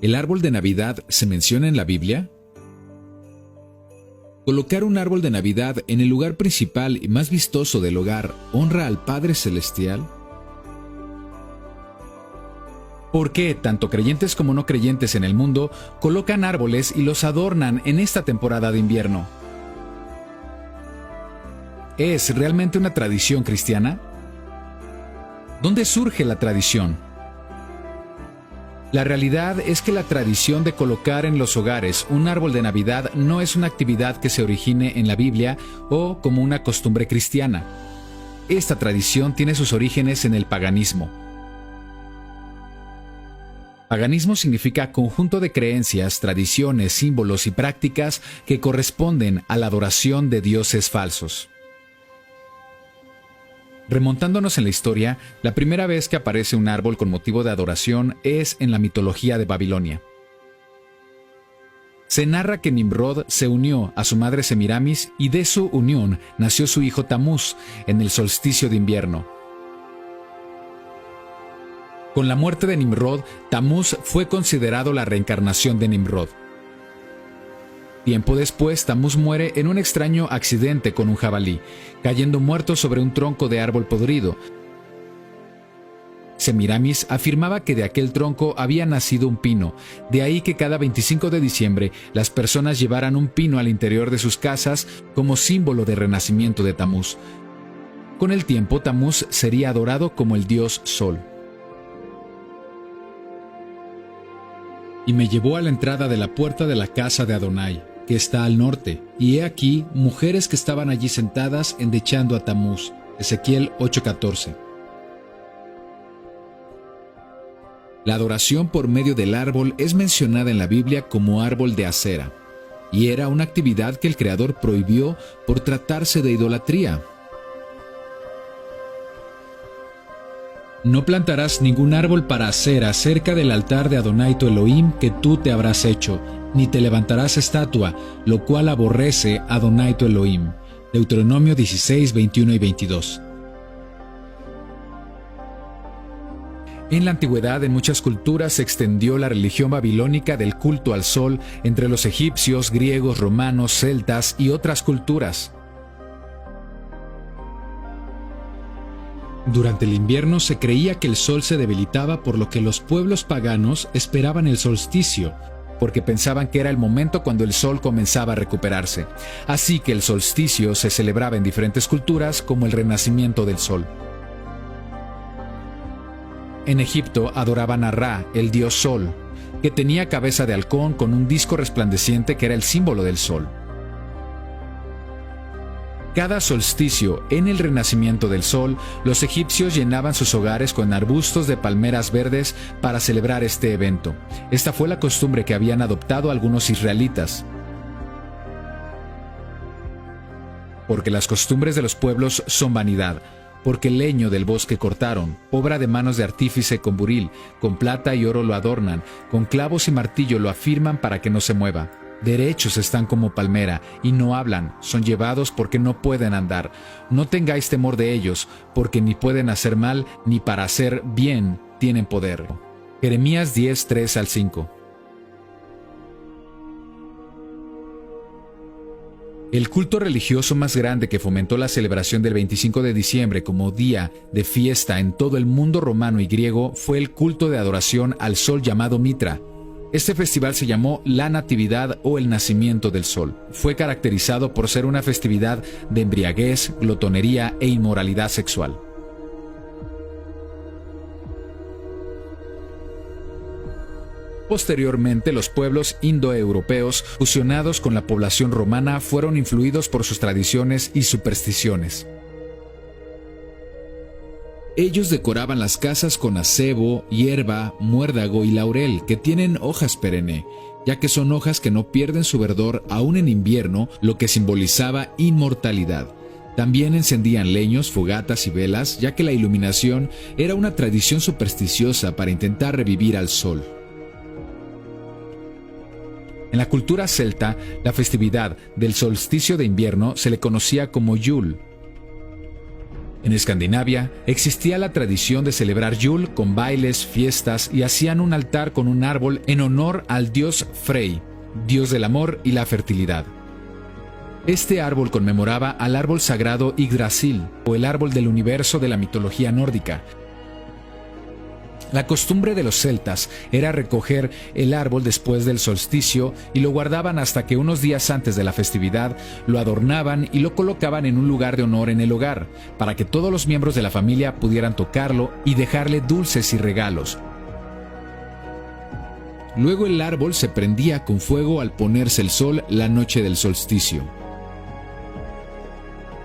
¿El árbol de Navidad se menciona en la Biblia? Colocar un árbol de Navidad en el lugar principal y más vistoso del hogar honra al Padre Celestial. ¿Por qué tanto creyentes como no creyentes en el mundo colocan árboles y los adornan en esta temporada de invierno? ¿Es realmente una tradición cristiana? ¿Dónde surge la tradición? La realidad es que la tradición de colocar en los hogares un árbol de Navidad no es una actividad que se origine en la Biblia o como una costumbre cristiana. Esta tradición tiene sus orígenes en el paganismo. Paganismo significa conjunto de creencias, tradiciones, símbolos y prácticas que corresponden a la adoración de dioses falsos. Remontándonos en la historia, la primera vez que aparece un árbol con motivo de adoración es en la mitología de Babilonia. Se narra que Nimrod se unió a su madre Semiramis y de su unión nació su hijo Tamuz en el solsticio de invierno. Con la muerte de Nimrod, Tamuz fue considerado la reencarnación de Nimrod. Tiempo después, Tamuz muere en un extraño accidente con un jabalí, cayendo muerto sobre un tronco de árbol podrido. Semiramis afirmaba que de aquel tronco había nacido un pino, de ahí que cada 25 de diciembre las personas llevaran un pino al interior de sus casas como símbolo de renacimiento de Tamuz. Con el tiempo, Tamuz sería adorado como el dios Sol. Y me llevó a la entrada de la puerta de la casa de Adonai, que está al norte, y he aquí mujeres que estaban allí sentadas endechando a Tamuz. Ezequiel 8:14. La adoración por medio del árbol es mencionada en la Biblia como árbol de acera, y era una actividad que el Creador prohibió por tratarse de idolatría. No plantarás ningún árbol para acera cerca del altar de Adonai tu Elohim que tú te habrás hecho, ni te levantarás estatua, lo cual aborrece Adonai tu Elohim. Deuteronomio 16, 21 y 22. En la antigüedad, en muchas culturas se extendió la religión babilónica del culto al sol entre los egipcios, griegos, romanos, celtas y otras culturas. Durante el invierno se creía que el sol se debilitaba, por lo que los pueblos paganos esperaban el solsticio, porque pensaban que era el momento cuando el sol comenzaba a recuperarse. Así que el solsticio se celebraba en diferentes culturas como el renacimiento del sol. En Egipto adoraban a Ra, el dios sol, que tenía cabeza de halcón con un disco resplandeciente que era el símbolo del sol. Cada solsticio, en el renacimiento del sol, los egipcios llenaban sus hogares con arbustos de palmeras verdes para celebrar este evento. Esta fue la costumbre que habían adoptado algunos israelitas. Porque las costumbres de los pueblos son vanidad, porque el leño del bosque cortaron, obra de manos de artífice con buril, con plata y oro lo adornan, con clavos y martillo lo afirman para que no se mueva. Derechos están como palmera, y no hablan, son llevados porque no pueden andar. No tengáis temor de ellos, porque ni pueden hacer mal, ni para hacer bien tienen poder. Jeremías 10, 3 al 5. El culto religioso más grande que fomentó la celebración del 25 de diciembre como día de fiesta en todo el mundo romano y griego fue el culto de adoración al sol llamado Mitra. Este festival se llamó la Natividad o el Nacimiento del Sol. Fue caracterizado por ser una festividad de embriaguez, glotonería e inmoralidad sexual. Posteriormente, los pueblos indoeuropeos, fusionados con la población romana, fueron influidos por sus tradiciones y supersticiones. Ellos decoraban las casas con acebo, hierba, muérdago y laurel, que tienen hojas perenne, ya que son hojas que no pierden su verdor aún en invierno, lo que simbolizaba inmortalidad. También encendían leños, fogatas y velas, ya que la iluminación era una tradición supersticiosa para intentar revivir al sol. En la cultura celta, la festividad del solsticio de invierno se le conocía como Yule. En Escandinavia existía la tradición de celebrar Yule con bailes, fiestas y hacían un altar con un árbol en honor al dios Frey, dios del amor y la fertilidad. Este árbol conmemoraba al árbol sagrado Yggdrasil, o el árbol del universo de la mitología nórdica. La costumbre de los celtas era recoger el árbol después del solsticio y lo guardaban hasta que unos días antes de la festividad lo adornaban y lo colocaban en un lugar de honor en el hogar, para que todos los miembros de la familia pudieran tocarlo y dejarle dulces y regalos. Luego el árbol se prendía con fuego al ponerse el sol la noche del solsticio.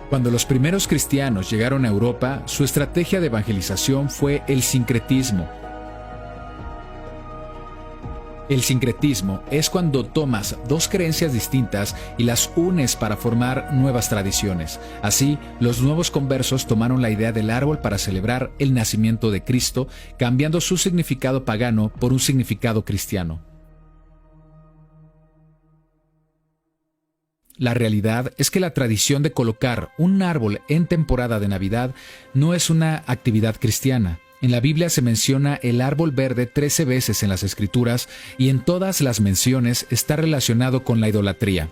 Cuando los primeros cristianos llegaron a Europa, su estrategia de evangelización fue el sincretismo. El sincretismo es cuando tomas dos creencias distintas y las unes para formar nuevas tradiciones. Así, los nuevos conversos tomaron la idea del árbol para celebrar el nacimiento de Cristo, cambiando su significado pagano por un significado cristiano. La realidad es que la tradición de colocar un árbol en temporada de Navidad no es una actividad cristiana. En la Biblia se menciona el árbol verde 13 veces en las Escrituras y en todas las menciones está relacionado con la idolatría.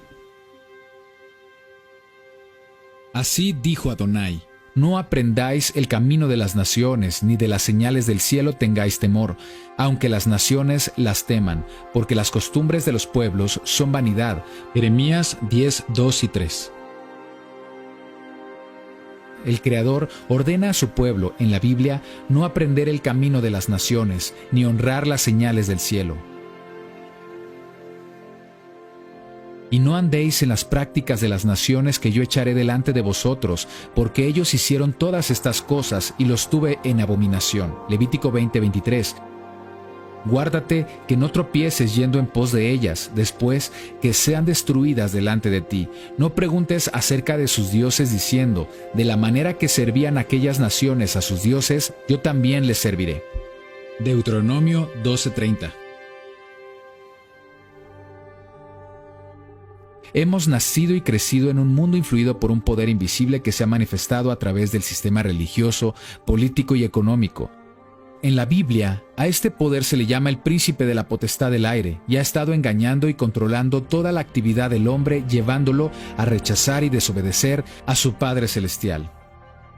Así dijo Adonai: no aprendáis el camino de las naciones, ni de las señales del cielo tengáis temor, aunque las naciones las teman, porque las costumbres de los pueblos son vanidad. Jeremías 10, 2 y 3. El Creador ordena a su pueblo en la Biblia no aprender el camino de las naciones, ni honrar las señales del cielo. Y no andéis en las prácticas de las naciones que yo echaré delante de vosotros, porque ellos hicieron todas estas cosas y los tuve en abominación. Levítico 20:23. Guárdate que no tropieces yendo en pos de ellas, después que sean destruidas delante de ti. No preguntes acerca de sus dioses diciendo: de la manera que servían aquellas naciones a sus dioses, yo también les serviré. Deuteronomio 12:30. Hemos nacido y crecido en un mundo influido por un poder invisible que se ha manifestado a través del sistema religioso, político y económico. En la Biblia, a este poder se le llama el príncipe de la potestad del aire, y ha estado engañando y controlando toda la actividad del hombre, llevándolo a rechazar y desobedecer a su Padre Celestial.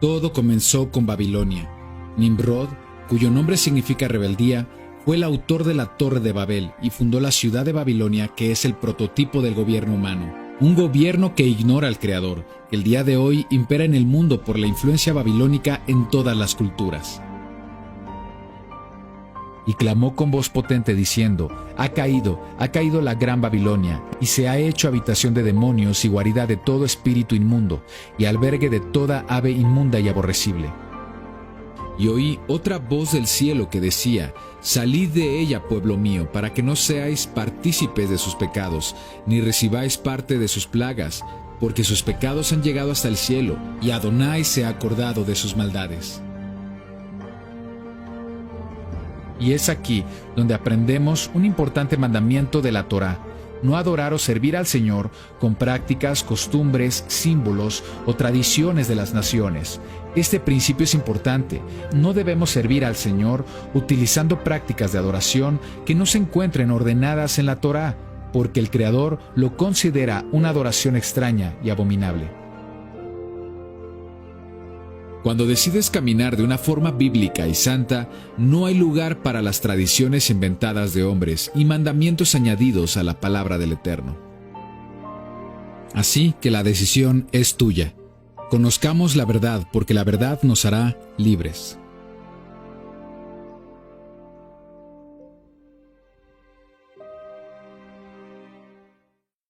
Todo comenzó con Babilonia. Nimrod, cuyo nombre significa rebeldía, fue el autor de la Torre de Babel y fundó la ciudad de Babilonia, que es el prototipo del gobierno humano. Un gobierno que ignora al Creador, que el día de hoy impera en el mundo por la influencia babilónica en todas las culturas. Y clamó con voz potente diciendo: ha caído la gran Babilonia, y se ha hecho habitación de demonios y guarida de todo espíritu inmundo, y albergue de toda ave inmunda y aborrecible. Y oí otra voz del cielo que decía: salid de ella, pueblo mío, para que no seáis partícipes de sus pecados, ni recibáis parte de sus plagas, porque sus pecados han llegado hasta el cielo, y Adonai se ha acordado de sus maldades. Y es aquí donde aprendemos un importante mandamiento de la Torá: no adorar o servir al Señor con prácticas, costumbres, símbolos o tradiciones de las naciones. Este principio es importante. No debemos servir al Señor utilizando prácticas de adoración que no se encuentren ordenadas en la Torá, porque el Creador lo considera una adoración extraña y abominable. Cuando decides caminar de una forma bíblica y santa, no hay lugar para las tradiciones inventadas de hombres y mandamientos añadidos a la palabra del Eterno. Así que la decisión es tuya. Conozcamos la verdad, porque la verdad nos hará libres.